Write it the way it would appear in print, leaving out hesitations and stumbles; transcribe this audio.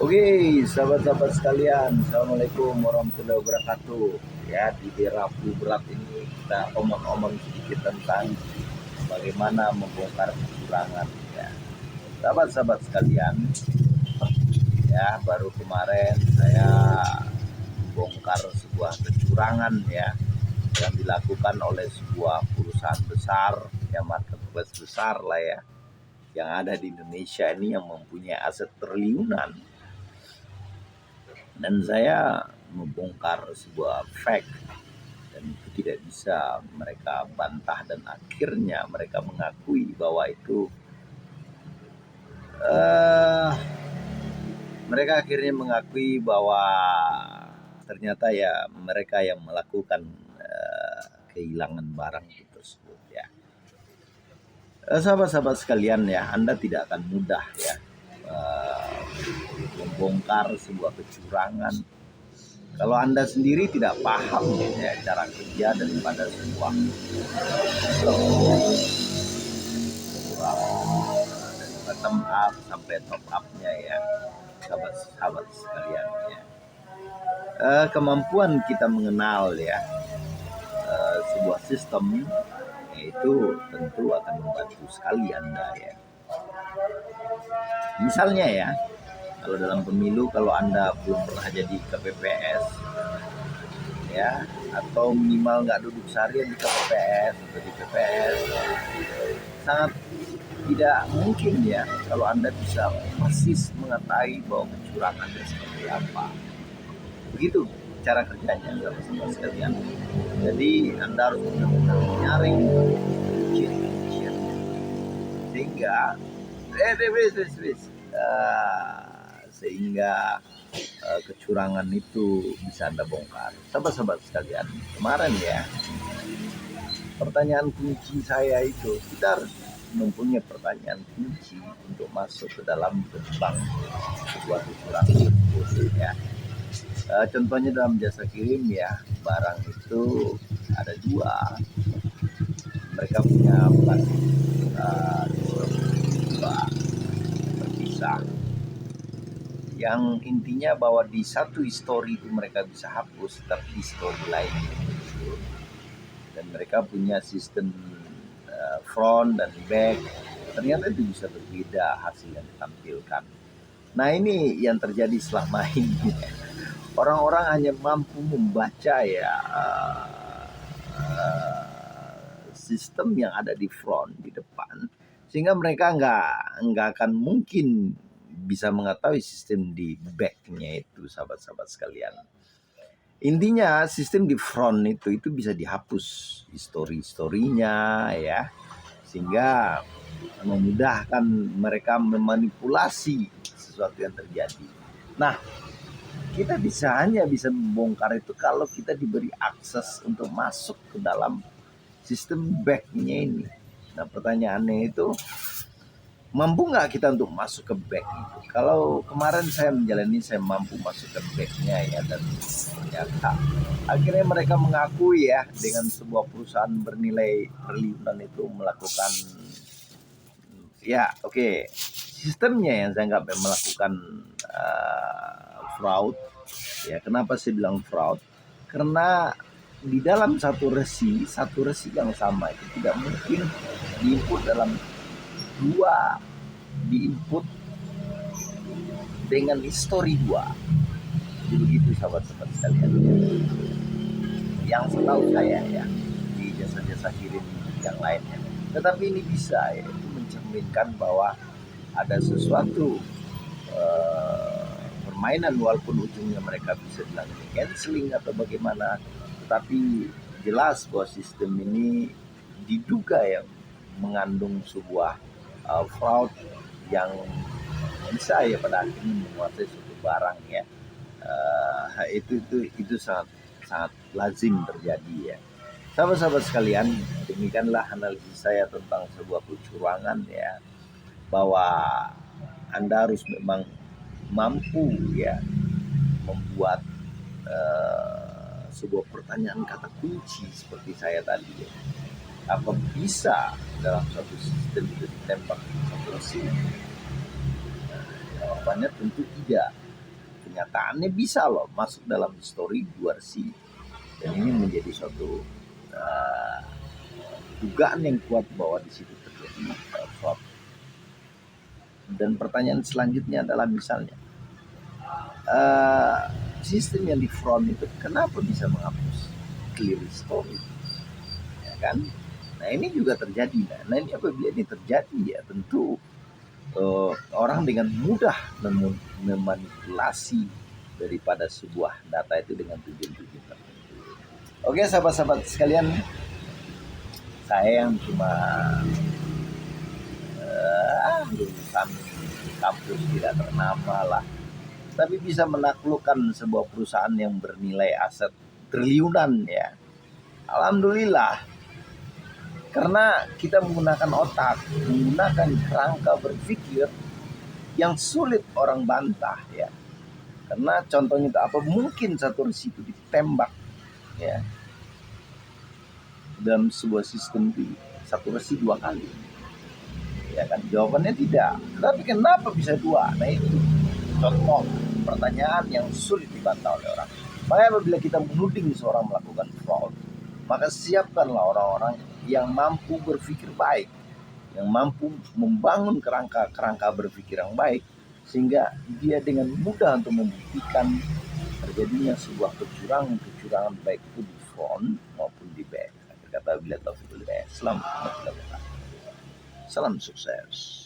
Oke, sahabat-sahabat sekalian, Assalamualaikum warahmatullahi wabarakatuh. Ya, di Rabu berat ini kita omong-omong sedikit tentang bagaimana membongkar kecurangan. Ya, sahabat-sahabat sekalian, ya baru kemarin saya membongkar sebuah kecurangan ya yang dilakukan oleh sebuah perusahaan besar, ya marketplace besar lah ya, yang ada di Indonesia ini yang mempunyai aset triliunan. Dan saya membongkar sebuah fact dan itu tidak bisa mereka bantah, dan akhirnya mereka mengakui bahwa itu mereka akhirnya mengakui bahwa ternyata ya mereka yang melakukan kehilangan barang itu tersebut ya. Sahabat-sahabat sekalian ya, Anda tidak akan mudah ya membongkar sebuah kecurangan kalau Anda sendiri tidak paham ya cara kerja daripada sebuah dari bottom up sampai top up-nya ya, sahabat-sahabat sekalian ya. Kemampuan kita mengenal ya sebuah sistem itu tentu akan membantu sekali Anda ya. Misalnya ya, kalau dalam pemilu, kalau Anda belum pernah jadi KPPS ya, atau minimal nggak duduk seharian di KPPS atau di PPS, sangat tidak mungkin ya kalau Anda bisa persis mengetahui bahwa kecurangan itu seperti apa. Begitu cara kerjanya, sahabat-sahabat sekalian. Jadi Anda harus benar-benar menyaring kuncian-kuncian sehingga sehingga kecurangan itu bisa Anda bongkar. Sahabat-sahabat sekalian, kemarin ya, pertanyaan kunci saya itu, kita harus mempunyai pertanyaan kunci untuk masuk ke dalam gerbang sebuah kecurangan ya. Contohnya dalam jasa kirim ya, barang itu ada dua, mereka punya dua terpisah, yang intinya bahwa di satu story itu mereka bisa hapus, tapi di story lain itu, dan mereka punya sistem front dan back, ternyata itu bisa berbeda hasil yang ditampilkan. Nah ini yang terjadi selama ini. Orang-orang hanya mampu membaca ya sistem yang ada di front, di depan, sehingga mereka nggak akan mungkin bisa mengetahui sistem di backnya itu, sahabat-sahabat sekalian. Intinya sistem di front itu bisa dihapus story-storynya ya, sehingga memudahkan mereka memanipulasi sesuatu yang terjadi. Nah, kita hanya bisa membongkar itu kalau kita diberi akses untuk masuk ke dalam sistem backnya ini. Nah, pertanyaannya itu, mampu nggak kita untuk masuk ke back itu? Kalau kemarin saya menjalani, saya mampu masuk ke backnya ya, dan ternyata akhirnya mereka mengakui ya, dengan sebuah perusahaan bernilai triliunan itu melakukan ya sistemnya yang saya nggak melakukan fraud ya. Kenapa saya bilang fraud? Karena di dalam satu resi yang sama itu tidak mungkin diinput dalam dua, diinput dengan histori dua. Jadi begitu sahabat-sahabat sekalian. Yang setahu saya ya, di jasa-jasa kirim yang lainnya. Tetapi ini bisa ya, itu mencerminkan bahwa ada sesuatu permainan, walaupun ujungnya mereka bisa bilang ini canceling atau bagaimana, tetapi jelas bahwa sistem ini diduga yang mengandung sebuah fraud yang bisa ya pada akhirnya menguasai suatu barang ya. Itu sangat lazim terjadi ya. Sahabat-sahabat sekalian, demikianlah analisis saya tentang sebuah kecurangan ya, bahwa Anda harus memang mampu ya membuat sebuah pertanyaan kata kunci seperti saya tadi ya. Apa bisa dalam suatu sistem itu ditembak satu mesin? Jawabannya tentu tidak. kenyataannya bisa loh masuk dalam story 2RC, dan ini menjadi suatu dugaan yang kuat bahwa di situ terjadi fraud. Dan pertanyaan selanjutnya adalah misalnya sistem yang di front itu kenapa bisa menghapus clear story, ya kan? Nah ini juga terjadi. Nah ini apabila ini terjadi ya tentu orang dengan mudah memanipulasi daripada sebuah data itu dengan tujuan-tujuan tertentu. Oke sahabat-sahabat sekalian, saya yang cuma lulusan kampus tidak ternama lah, tapi bisa menaklukkan sebuah perusahaan yang bernilai aset triliunan ya. Alhamdulillah, karena kita menggunakan otak, menggunakan kerangka berpikir yang sulit orang bantah ya. Karena contohnya apa mungkin satu risiko ditembak ya dalam sebuah sistem itu satu resi 2 kali, ya kan? Jawabannya tidak. Tapi kenapa bisa 2? Nah itu contoh pertanyaan yang sulit dibantah oleh orang. Makanya apabila kita menuding seorang melakukan fraud, maka siapkanlah orang-orang yang mampu berpikir baik, yang mampu membangun kerangka berpikir yang baik, sehingga dia dengan mudah untuk membuktikan terjadinya sebuah kecurangan baik itu di front maupun di back. Kata bila taufiq, salam sukses.